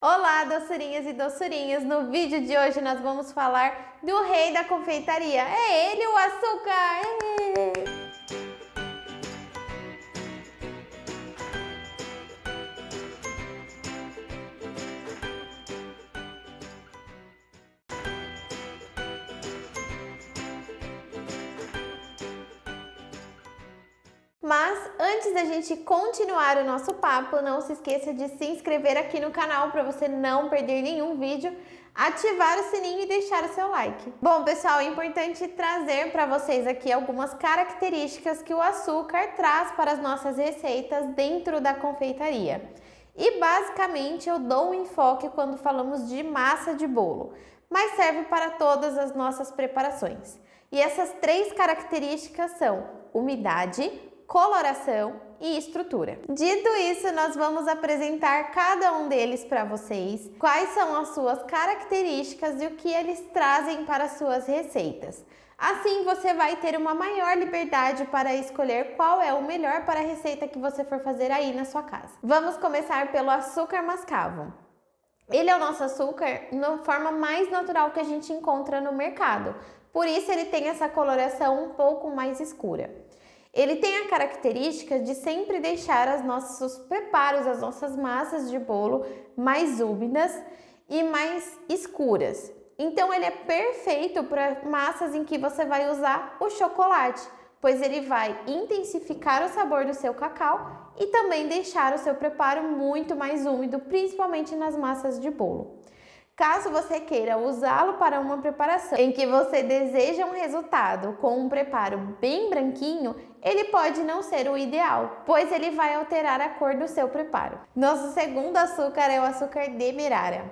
Olá, doçurinhas e doçurinhos! No vídeo de hoje nós vamos falar do rei da confeitaria. É ele, o açúcar! Ê! Mas antes da gente continuar o nosso papo, não se esqueça de se inscrever aqui no canal para você não perder nenhum vídeo, ativar o sininho e deixar o seu like. Bom, pessoal, é importante trazer para vocês aqui algumas características que o açúcar traz para as nossas receitas dentro da confeitaria. E basicamente eu dou um enfoque quando falamos de massa de bolo, mas serve para todas as nossas preparações. E essas três características são umidade, coloração e estrutura. Dito isso, nós vamos apresentar cada um deles para vocês, quais são as suas características e o que eles trazem para as suas receitas. Assim você vai ter uma maior liberdade para escolher qual é o melhor para a receita que você for fazer aí na sua casa. Vamos começar pelo açúcar mascavo. Ele é o nosso açúcar na forma mais natural que a gente encontra no mercado, por isso ele tem essa coloração um pouco mais escura. Ele tem a característica de sempre deixar os nossos preparos, as nossas massas de bolo mais úmidas e mais escuras. Então ele é perfeito para massas em que você vai usar o chocolate, pois ele vai intensificar o sabor do seu cacau e também deixar o seu preparo muito mais úmido, principalmente nas massas de bolo. Caso você queira usá-lo para uma preparação em que você deseja um resultado com um preparo bem branquinho, ele pode não ser o ideal, pois ele vai alterar a cor do seu preparo. Nosso segundo açúcar é o açúcar demerara.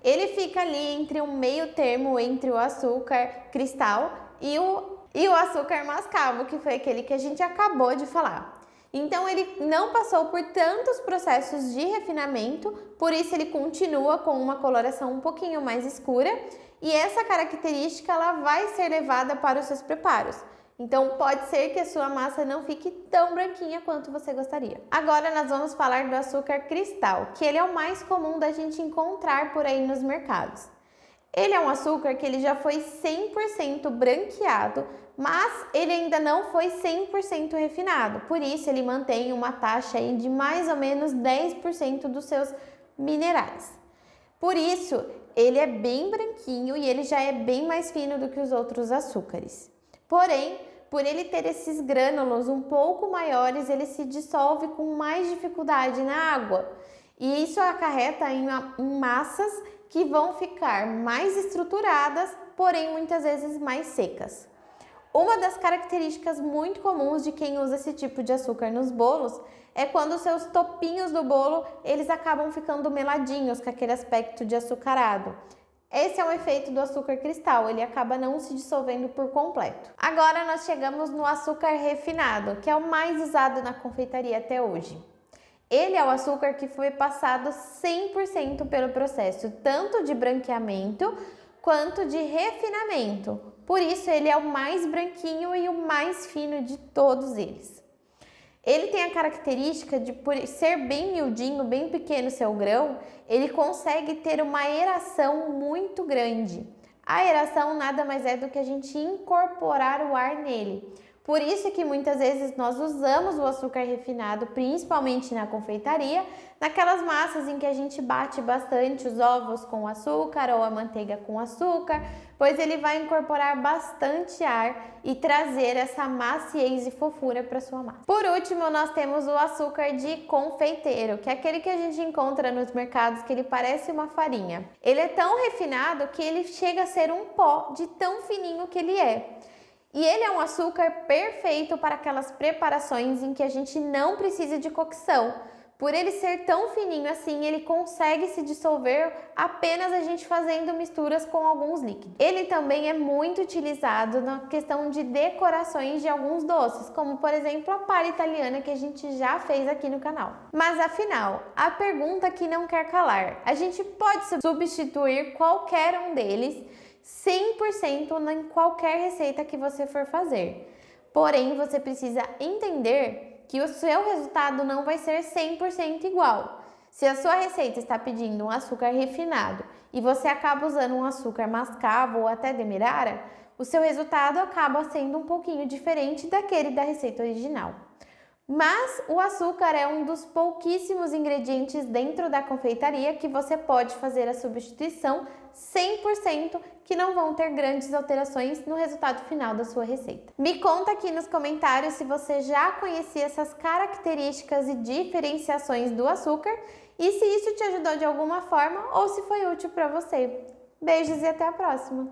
Ele fica ali entre um meio termo entre o açúcar cristal e o açúcar mascavo, que foi aquele que a gente acabou de falar. Então ele não passou por tantos processos de refinamento, por isso ele continua com uma coloração um pouquinho mais escura e essa característica ela vai ser levada para os seus preparos. Então pode ser que a sua massa não fique tão branquinha quanto você gostaria. Agora nós vamos falar do açúcar cristal, que ele é o mais comum da gente encontrar por aí nos mercados. Ele é um açúcar que ele já foi 100% branqueado, mas ele ainda não foi 100% refinado. Por isso ele mantém uma taxa aí de mais ou menos 10% dos seus minerais. Por isso ele é bem branquinho e ele já é bem mais fino do que os outros açúcares. Porém, por ele ter esses grânulos um pouco maiores, ele se dissolve com mais dificuldade na água. E isso acarreta em massas que vão ficar mais estruturadas, porém muitas vezes mais secas. Uma das características muito comuns de quem usa esse tipo de açúcar nos bolos é quando os seus topinhos do bolo eles acabam ficando meladinhos, com aquele aspecto de açucarado. Esse é o efeito do açúcar cristal, ele acaba não se dissolvendo por completo. Agora nós chegamos no açúcar refinado, que é o mais usado na confeitaria até hoje. Ele é o açúcar que foi passado 100% pelo processo, tanto de branqueamento quanto de refinamento. Por isso ele é o mais branquinho e o mais fino de todos eles. Ele tem a característica de, por ser bem miudinho, bem pequeno seu grão, ele consegue ter uma aeração muito grande. A aeração nada mais é do que a gente incorporar o ar nele. Por isso que muitas vezes nós usamos o açúcar refinado, principalmente na confeitaria, naquelas massas em que a gente bate bastante os ovos com açúcar ou a manteiga com açúcar, pois ele vai incorporar bastante ar e trazer essa maciez e fofura para sua massa. Por último, nós temos o açúcar de confeiteiro, que é aquele que a gente encontra nos mercados, que ele parece uma farinha. Ele é tão refinado que ele chega a ser um pó de tão fininho que ele é. E ele é um açúcar perfeito para aquelas preparações em que a gente não precisa de cocção. Por ele ser tão fininho assim, ele consegue se dissolver apenas a gente fazendo misturas com alguns líquidos. Ele também é muito utilizado na questão de decorações de alguns doces, como por exemplo a palha italiana que a gente já fez aqui no canal. Mas afinal, a pergunta que não quer calar, a gente pode substituir qualquer um deles 100% em qualquer receita que você for fazer. Porém, você precisa entender que o seu resultado não vai ser 100% igual. Se a sua receita está pedindo um açúcar refinado e você acaba usando um açúcar mascavo ou até demerara, o seu resultado acaba sendo um pouquinho diferente daquele da receita original. Mas o açúcar é um dos pouquíssimos ingredientes dentro da confeitaria que você pode fazer a substituição 100% que não vão ter grandes alterações no resultado final da sua receita. Me conta aqui nos comentários se você já conhecia essas características e diferenciações do açúcar e se isso te ajudou de alguma forma ou se foi útil para você. Beijos e até a próxima!